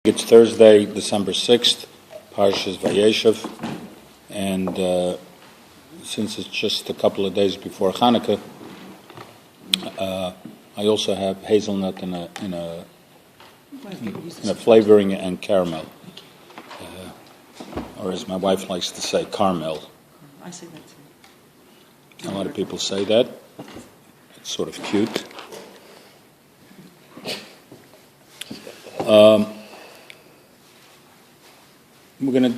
It's Thursday, December 6th, Parshas Vayeshev, and since it's just a couple of days before Chanukah, I also have hazelnut in a flavoring and caramel, or as my wife likes to say, caramel. I say that too. A lot of people say that. It's sort of cute. When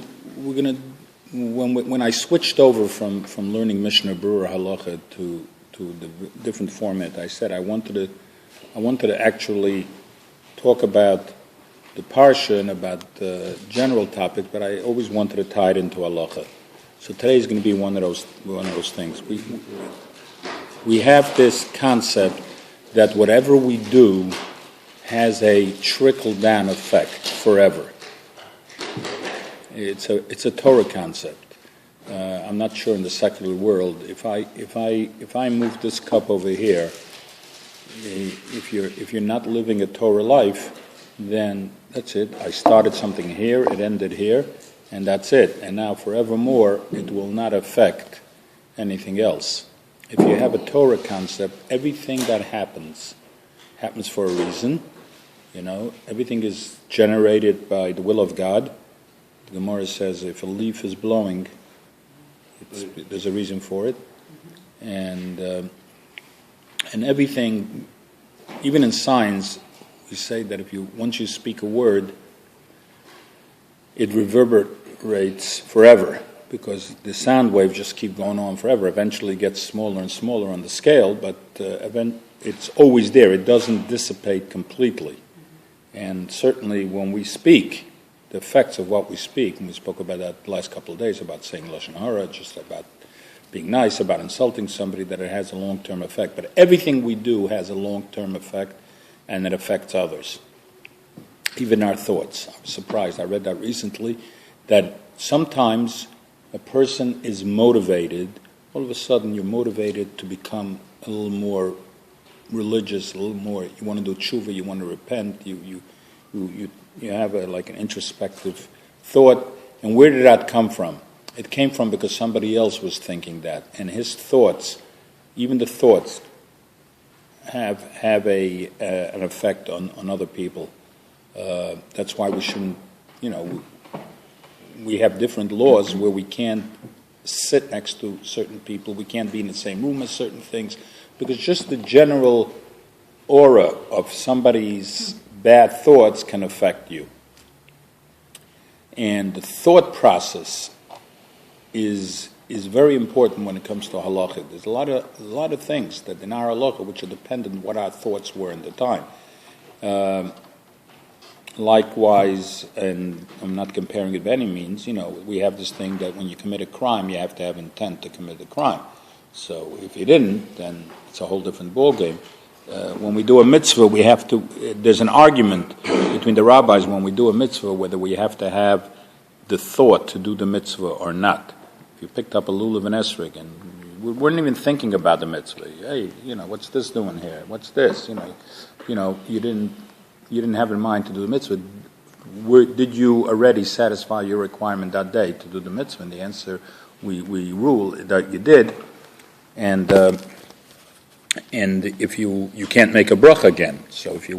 I switched over from learning Mishnah Berurah Halacha to the different format, I said I wanted to actually talk about the parsha and about the general topic, but I always wanted to tie it into halacha. So today is going to be one of those things. We have this concept that whatever we do has a trickle down effect forever. It's a Torah concept. I'm not sure in the secular world. If I move this cup over here, if you're not living a Torah life, then that's it. I started something here, it ended here, and that's it. And now forevermore, it will not affect anything else. If you have a Torah concept, everything that happens for a reason. You know, everything is generated by the will of God. The Gemara says if a leaf is blowing, there's a reason for it, and everything, even in science, we say that once you speak a word, it reverberates forever because the sound waves just keep going on forever. Eventually, it gets smaller and smaller on the scale, but it's always there. It doesn't dissipate completely, and certainly when we speak, the effects of what we speak, and we spoke about that the last couple of days, about saying Lashon Hara, just about being nice, about insulting somebody, that it has a long-term effect. But everything we do has a long-term effect, and it affects others. Even our thoughts. I was surprised. I read that recently, that sometimes a person is motivated, all of a sudden you're motivated to become a little more religious, a little more, you want to do tshuva, you want to repent, you have an introspective thought, and where did that come from? It came from because somebody else was thinking that, and his thoughts, even the thoughts, have an effect on other people. That's why we shouldn't, we have different laws where we can't sit next to certain people, we can't be in the same room as certain things, because just the general aura of somebody's bad thoughts can affect you. And the thought process is very important when it comes to halacha. There's a lot of things that in our halacha which are dependent on what our thoughts were in the time. Likewise, and I'm not comparing it by any means, we have this thing that when you commit a crime, you have to have intent to commit the crime. So if you didn't, then it's a whole different ballgame. When we do a mitzvah, there's an argument between the rabbis when we do a mitzvah whether we have to have the thought to do the mitzvah or not. If you picked up a lulav and esrog and we weren't even thinking about the mitzvah, hey, what's this doing here? What's this? You didn't have in mind to do the mitzvah. Did you already satisfy your requirement that day to do the mitzvah? And the answer, we rule that you did, and if you can't make a bracha again. So if you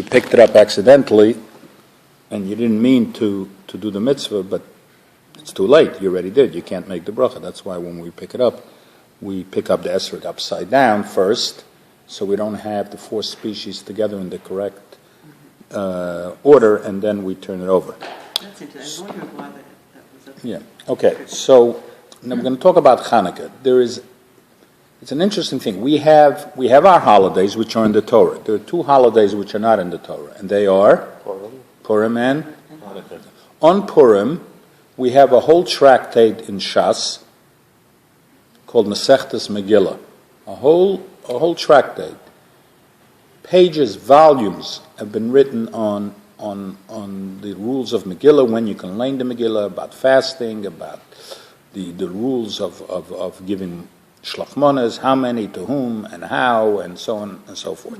picked it up accidentally, and you didn't mean to do the mitzvah, but it's too late, you already did, you can't make the bracha. That's why when we pick it up, we pick up the esrog upside down first, so we don't have the four species together in the correct order, and then we turn it over. That's interesting. I wondered why that was up. Yeah, okay, so now we're going to talk about Chanukah. It's an interesting thing. We have our holidays which are in the Torah. There are two holidays which are not in the Torah, and they are Purim and Chanukah. On Purim, we have a whole tractate in Shas called Masechtas Megillah. A whole tractate. Pages, volumes have been written on the rules of Megillah, when you can learn the Megillah, about fasting, about the rules of giving shlachmanas, how many, to whom, and how, and so on and so forth.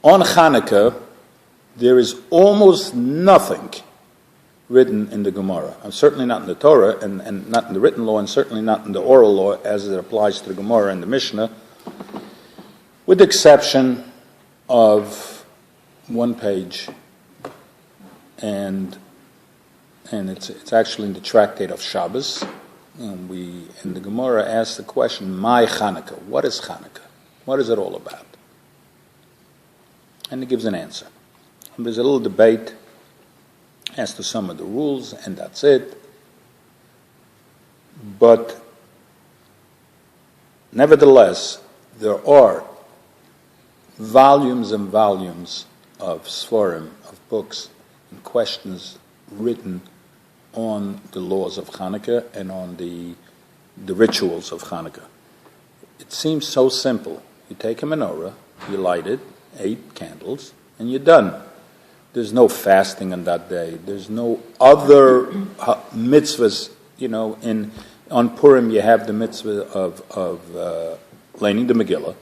On Chanukah, there is almost nothing written in the Gemara. And certainly not in the Torah, and not in the written law, and certainly not in the oral law as it applies to the Gemara and the Mishnah, with the exception of one page, and it's actually in the tractate of Shabbos. And the Gemara asks the question, "My Chanukah? What is Chanukah? What is it all about?" And it gives an answer. And there's a little debate as to some of the rules, and that's it. But nevertheless, there are volumes and volumes of Sforim, of books and questions written on the laws of Chanukah and on the rituals of Chanukah. It seems so simple. You take a menorah, you light it, 8 candles, and you're done. There's no fasting on that day. There's no other mitzvahs. On Purim you have the mitzvah of learning the Megillah.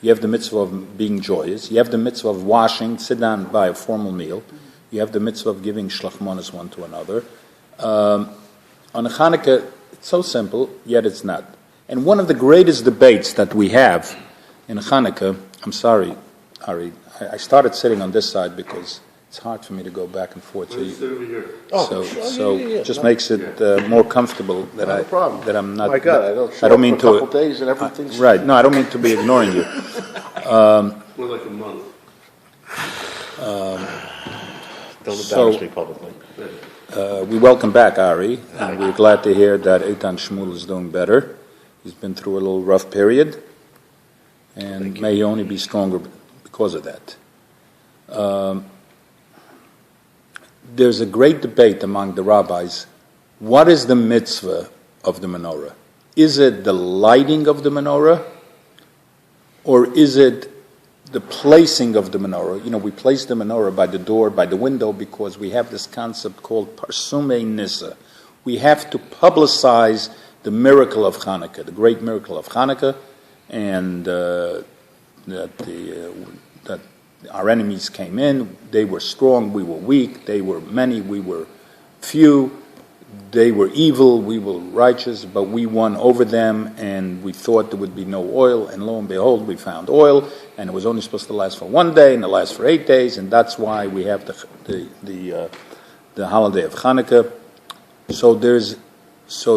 You have the mitzvah of being joyous. You have the mitzvah of washing, sit down by a formal meal. You have the mitzvah of giving shlachmanos one to another. On Chanukah, it's so simple, yet it's not. And one of the greatest debates that we have in Chanukah, I'm sorry, Ari, I started sitting on this side because it's hard for me to go back and forth. So just makes it more comfortable that I'm not. My God, I don't mean for a to. couple days and everything's Right. No, I don't mean to be ignoring you. More like a month. Don't embarrass me publicly. We welcome back Ari, and we're glad to hear that Eitan Shmuel is doing better. He's been through a little rough period, and may he only be stronger because of that. There's a great debate among the rabbis. What is the mitzvah of the menorah? Is it the lighting of the menorah, or is it the placing of the menorah? We place the menorah by the door, by the window, because we have this concept called parsumei nisa. We have to publicize the miracle of Chanukah, the great miracle of Chanukah, and that our enemies came in. They were strong, we were weak. They were many, we were few. They were evil, we were righteous, but we won over them, and we thought there would be no oil, and lo and behold, we found oil, and it was only supposed to last for 1 day, and it lasts for 8 days, and that's why we have the holiday of Chanukah. So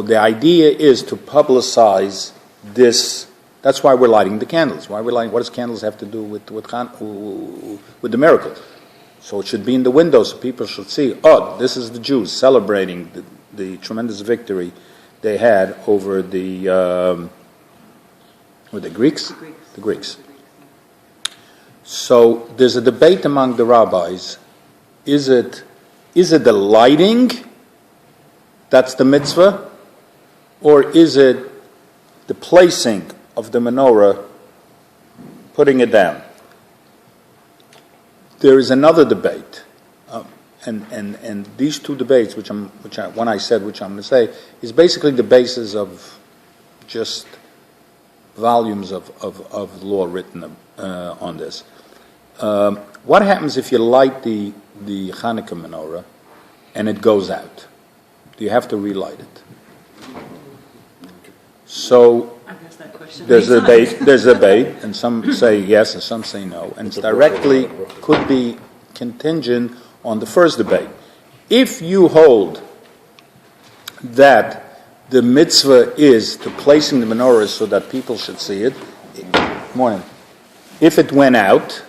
the idea is to publicize this. That's why we're lighting the candles. Why we're lighting? What does candles have to do with the miracle? So it should be in the windows, so people should see. Oh, this is the Jews celebrating the tremendous victory they had over the Greeks. The Greeks. So there's a debate among the rabbis. Is it the lighting that's the mitzvah, or is it the placing of the menorah, putting it down? There is another debate, and these two debates, which I'm going to say, is basically the basis of just volumes of law written on this. What happens if you light the Chanukah menorah and it goes out? Do you have to relight it? So there's a debate, and some say yes and some say no, and it's directly could be contingent on the first debate. If you hold that the mitzvah is to placing the menorah so that people should see it, if it went out,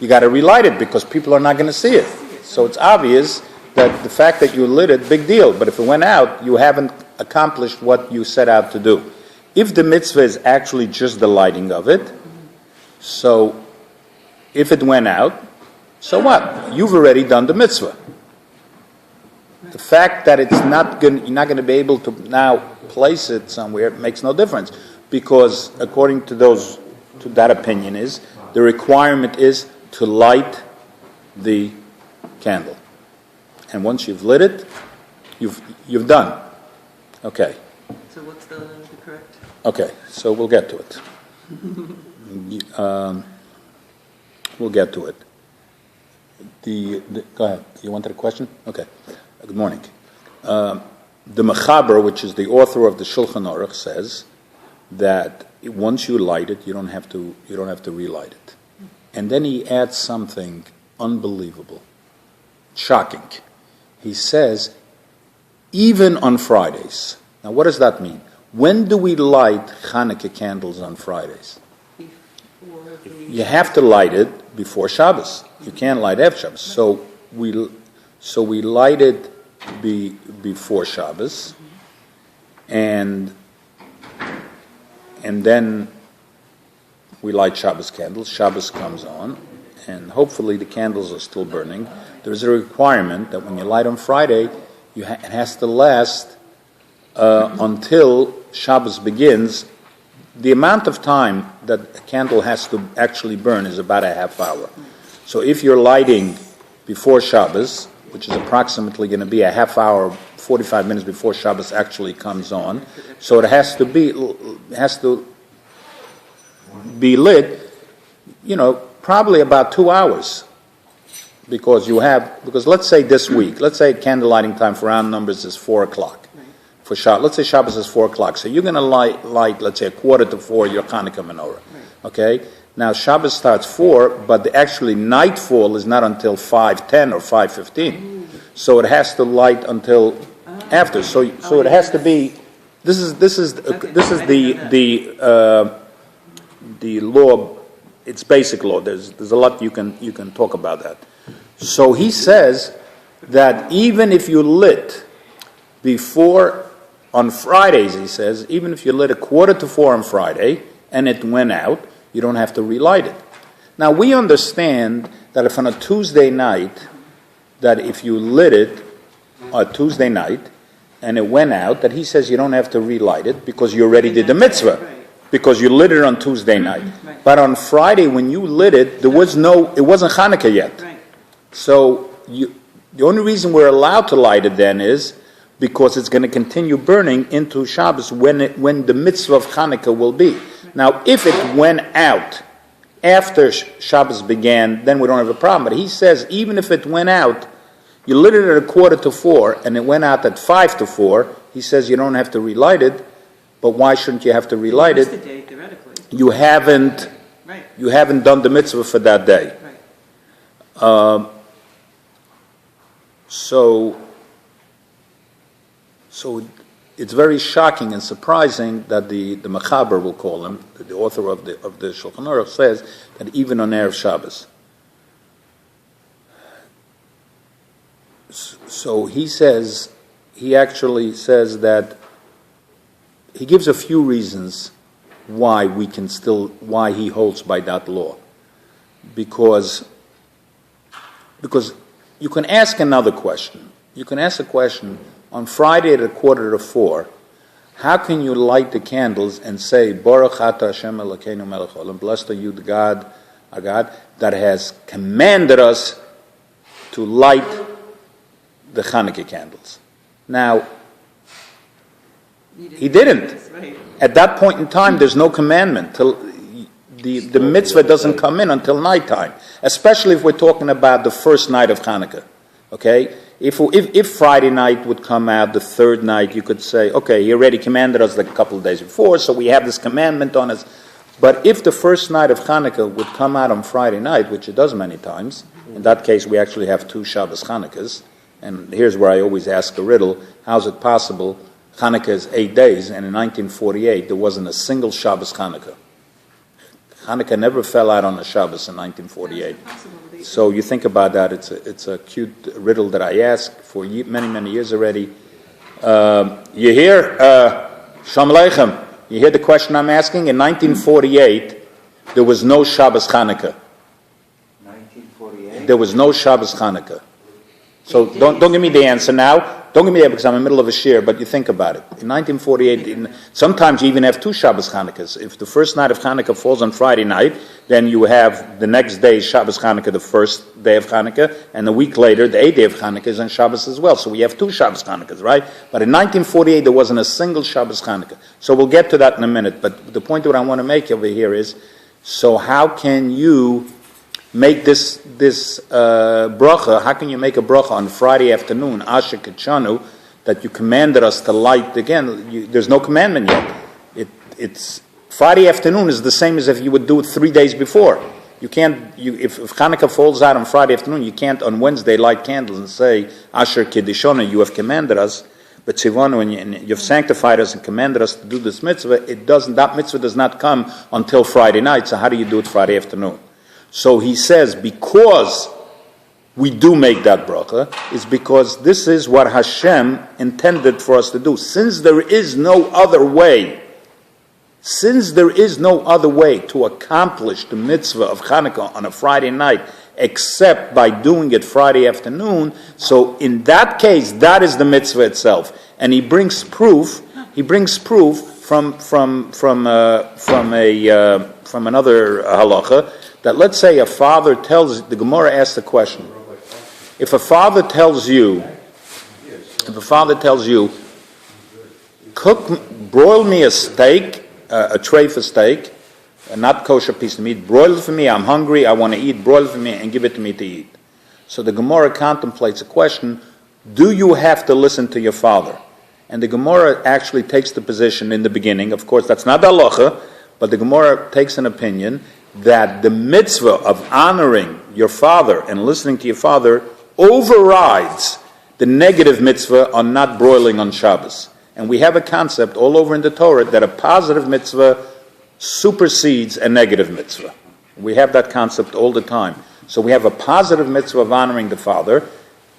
you got to relight it because people are not going to see it. So it's obvious that the fact that you lit it, big deal. But if it went out, you haven't accomplished what you set out to do. If the mitzvah is actually just the lighting of it, so if it went out, so what? You've already done the mitzvah. The fact that you're not going to be able to now place it somewhere makes no difference, because according to that opinion the requirement is to light the candle, and once you've lit it, you've done. Okay. So what's the correct? Okay, so we'll get to it. We'll get to it. Go ahead. You wanted a question? Okay. Good morning. The Mechaber, which is the author of the Shulchan Aruch, says that once you light it, you don't have to relight it. And then he adds something unbelievable, shocking. He says, even on Fridays. Now, what does that mean? When do we light Chanukah candles on Fridays? You have to light it before Shabbos. You can't light after Shabbos. So we light it before Shabbos, and then we light Shabbos candles. Shabbos comes on, and hopefully the candles are still burning. There's a requirement that when you light on Friday, it has to last until Shabbos begins. The amount of time that a candle has to actually burn is about a half hour. So if you're lighting before Shabbos, which is approximately going to be a half hour, 45 minutes before Shabbos actually comes on, so it has to be lit, probably about 2 hours, because let's say this week, let's say candle lighting time for round numbers is 4 o'clock. For Shabbos, let's say Shabbos is 4 o'clock, so you're going to light, let's say 3:45 your Chanukah menorah. Okay. Now Shabbos starts 4, but actually nightfall is not until 5:10 or 5:15, so it has to light until after. So it has to be. This is the law. It's basic law. There's a lot you can talk about that. So he says that even if you lit before on Fridays, he says even if you lit 3:45 on Friday and it went out, you don't have to relight it. Now, we understand that if on a Tuesday night, that if you lit it on Tuesday night and it went out, that he says you don't have to relight it because you already did the mitzvah, because you lit it on Tuesday night. But on Friday, when you lit it, it wasn't Chanukah yet. So the only reason we're allowed to light it then is because it's going to continue burning into Shabbos when the mitzvah of Chanukah will be. Now, if it went out after Shabbos began, then we don't have a problem. But he says even if it went out, you lit it at 3:45 and it went out at 5:45, he says you don't have to relight it. But why shouldn't you have to relight it? Day, theoretically. You haven't done the mitzvah for that day. Right. So it's very shocking and surprising that the Mechaber, we'll call him, the author of the Shulchan Aruch, says that even on Erev Shabbos. So he actually says that he gives a few reasons why he holds by that law. Because you can ask another question. You can ask a question, on Friday at 3:45, how can you light the candles and say, Baruch Atah Hashem Elokeinu melech haolam, blessed are you, the God, our God, that has commanded us to light the Chanukah candles. Now, he didn't. Right. At that point in time, there's no commandment. The mitzvah doesn't come in until nighttime, especially if we're talking about the first night of Chanukah. Okay? If Friday night would come out, the third night, you could say, okay, he already commanded us like a couple of days before, so we have this commandment on us. But if the first night of Chanukah would come out on Friday night, which it does many times, in that case we actually have 2 Shabbos Chanukas, and here's where I always ask a riddle, how is it possible Chanukah is 8 days, and in 1948 there wasn't a single Shabbos Chanukah? Chanukah never fell out on a Shabbos in 1948. So you think about that, it's a cute riddle that I ask for many years already. You hear, Shalom Aleichem, you hear the question I'm asking? In 1948, there was no Shabbos Chanukah. 1948? There was no Shabbos Chanukah. So don't give me the answer now. Don't give me that because I'm in the middle of a shiur, but you think about it. In 1948, sometimes you even have 2 Shabbos Chanukas. If the first night of Chanukah falls on Friday night, then you have the next day Shabbos Chanukah, the first day of Chanukah, and a week later, the 8th day of Chanukah is on Shabbos as well. So we have 2 Shabbos Chanukas, right? But in 1948, there wasn't a single Shabbos Chanukah. So we'll get to that in a minute. But the point that I want to make over here is, so how can you make this bracha? How can you make a bracha on Friday afternoon, Asher Kachanu, that you commanded us to light again? There's no commandment yet. It's Friday afternoon is the same as if you would do it 3 days before. You can't. If Chanukah falls out on Friday afternoon, you can't on Wednesday light candles and say Asher Kiddishonu, you have commanded us. But Tzivonu, and you've sanctified us and commanded us to do this mitzvah. That mitzvah does not come until Friday night. So how do you do it Friday afternoon? So he says, because we do make that bracha, is because this is what Hashem intended for us to do. Since there is no other way to accomplish the mitzvah of Chanukah on a Friday night except by doing it Friday afternoon, so in that case, that is the mitzvah itself. And he brings proof from another halacha, that let's say a father tells, the Gemara asks the question, if a father tells you, broil me a steak, a tray for steak, a not kosher piece of meat, broil it for me, I'm hungry, I want to eat, broil it for me and give it to me to eat. So the Gemara contemplates a question, do you have to listen to your father? And the Gemara actually takes the position in the beginning, of course that's not the halacha, but the Gemara takes an opinion that the mitzvah of honoring your father and listening to your father overrides the negative mitzvah on not broiling on Shabbos. And we have a concept all over in the Torah that a positive mitzvah supersedes a negative mitzvah. We have that concept all the time. So we have a positive mitzvah of honoring the father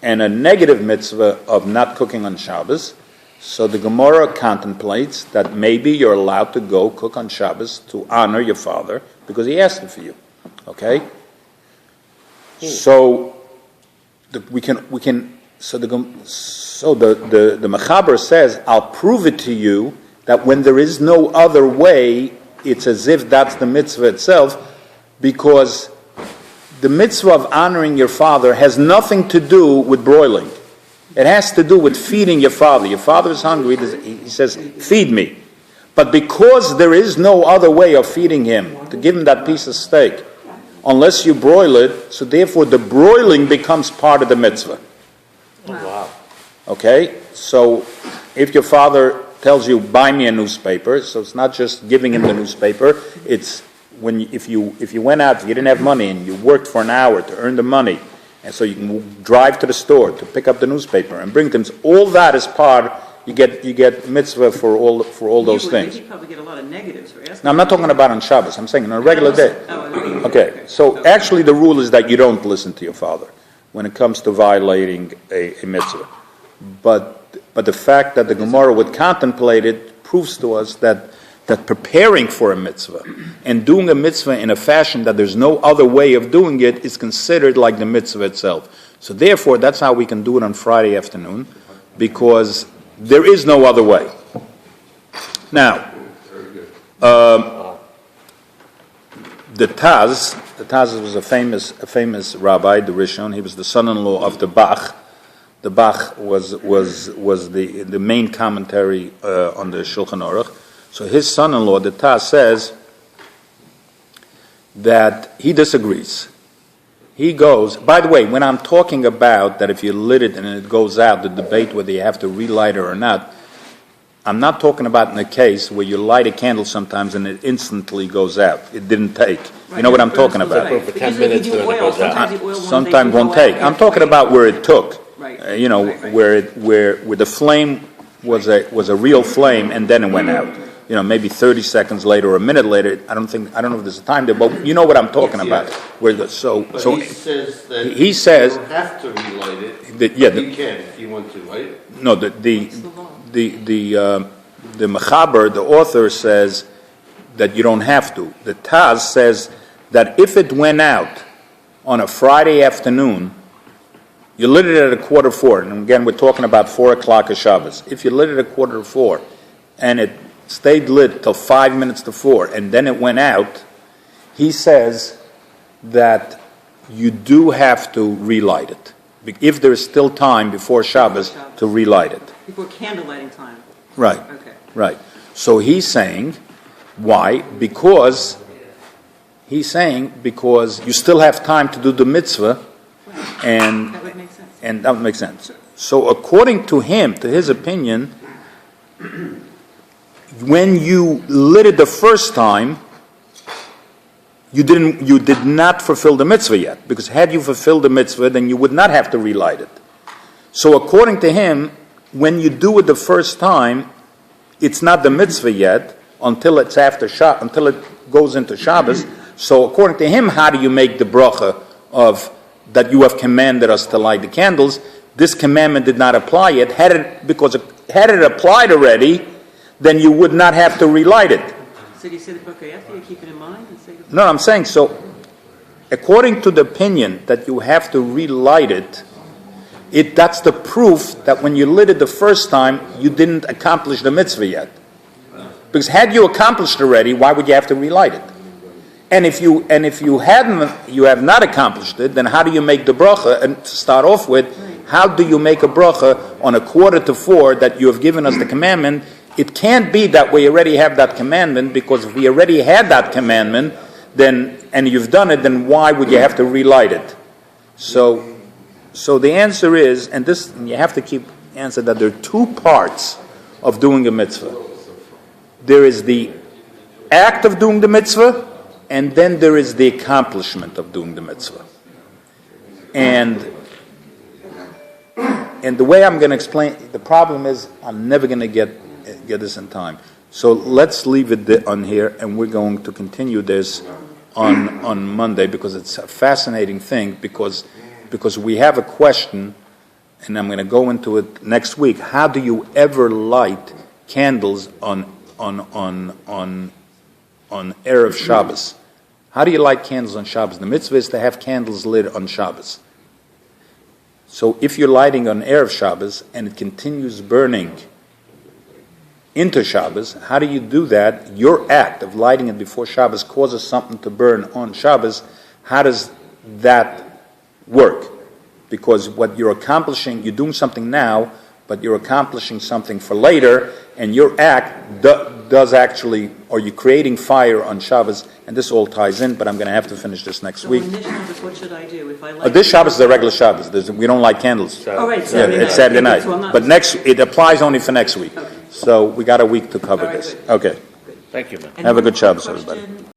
and a negative mitzvah of not cooking on Shabbos. So the Gemara contemplates that maybe you're allowed to go cook on Shabbos to honor your father because he asked it for you. Okay? So the Mechaber says, I'll prove it to you that when there is no other way, it's as if that's the mitzvah itself, because the mitzvah of honoring your father has nothing to do with broiling. It has to do with feeding your father. Your father is hungry, he says, feed me. But because there is no other way of feeding him, to give him that piece of steak, unless you broil it, so therefore the broiling becomes part of the mitzvah. Oh, wow. Okay? So if your father tells you, buy me a newspaper, so it's not just giving him the newspaper, it's if you went out, if you didn't have money, and you worked for an hour to earn the money, and so you can drive to the store to pick up the newspaper and bring them, all that is part, you get mitzvah for all those things. You probably get a lot of negatives for asking. Now I'm not talking about on Shabbos, I'm saying on a regular day. Okay, so actually the rule is that you don't listen to your father when it comes to violating a mitzvah. But the fact that the Gemara would contemplate it proves to us that preparing for a mitzvah and doing a mitzvah in a fashion that there's no other way of doing it is considered like the mitzvah itself. So therefore, that's how we can do it on Friday afternoon, because there is no other way. Now, the Taz was a famous rabbi, the Rishon. He was the son-in-law of the Bach. The Bach was the main commentary on the Shulchan Aruch. So his son-in-law, the Taz, says that he disagrees. He goes, by the way, when I'm talking about that if you lit it and it goes out, the debate whether you have to relight it or not, I'm not talking about in a case where you light a candle sometimes and it instantly goes out. It didn't take. Right. You know what I'm talking about? For 10 minutes and then it goes out. Sometimes won't take. I'm talking about where it took. Right. Where the flame was a real flame and then it went out. Maybe 30 seconds later or a minute later. I don't know if there's a time there, but you know what I'm talking about. Where he says that you don't have to relight it. You can if you want to, right? No, the Mechaber, the author, says that you don't have to. The Taz says that if it went out on a Friday afternoon, you lit it at 3:45, and again we're talking about 4 o'clock of Shabbos. If you lit it at 3:45, and it stayed lit till 5 minutes to 4, and then it went out, he says that you do have to relight it. If there is still time before Shabbos to relight it. Before candle lighting time. Right. Okay. Right. So he's saying, why? Because He's saying because you still have time to do the mitzvah, and That would make sense. and that would make sense. So according to him, to his opinion, when you lit it the first time, you did not fulfill the mitzvah yet, because had you fulfilled the mitzvah, then you would not have to relight it. So according to him, when you do it the first time, it's not the mitzvah yet until it's until it goes into Shabbos. So according to him, how do you make the bracha of that you have commanded us to light the candles? This commandment did not apply yet. Had it applied already, then you would not have to relight it. So do you say the bracha after you keep it in mind and say? No, I'm saying so. According to the opinion that you have to relight it, that's the proof that when you lit it the first time, you didn't accomplish the mitzvah yet. Because had you accomplished already, why would you have to relight it? And if you have not accomplished it, then how do you make the bracha? And to start off with, how do you make a bracha on 3:45 that you have given us the commandment? It can't be that we already have that commandment, because if we already had that commandment, then and you've done it, then why would you have to relight it? So the answer is, and you have to keep answer that there are two parts of doing a mitzvah. There is the act of doing the mitzvah, and then there is the accomplishment of doing the mitzvah. And the way I'm going to explain, the problem is I'm never going to get this in time. So let's leave it on here, and we're going to continue this on Monday, because it's a fascinating thing, because we have a question, and I'm going to go into it next week. How do you ever light candles on Erev Shabbos? How do you light candles on Shabbos? The mitzvah is to have candles lit on Shabbos. So if you're lighting on Erev Shabbos and it continues burning into Shabbos, how do you do that? Your act of lighting it before Shabbos causes something to burn on Shabbos. How does that work? Because what you're accomplishing, you're doing something now, but you're accomplishing something for later, and your act does actually, or you're creating fire on Shabbos, and this all ties in, but I'm going to have to finish this next week. On this Shabbos, what should I do? If I light This Shabbos is the regular Shabbos. We don't light candles. Oh, right, Yeah, Saturday night. it's Saturday night. So I'm not- But it applies only for next week. Okay. So we got a week to cover All right, this. good. Okay. Thank you, man. And Have a one good quick Shabbos, everybody. question.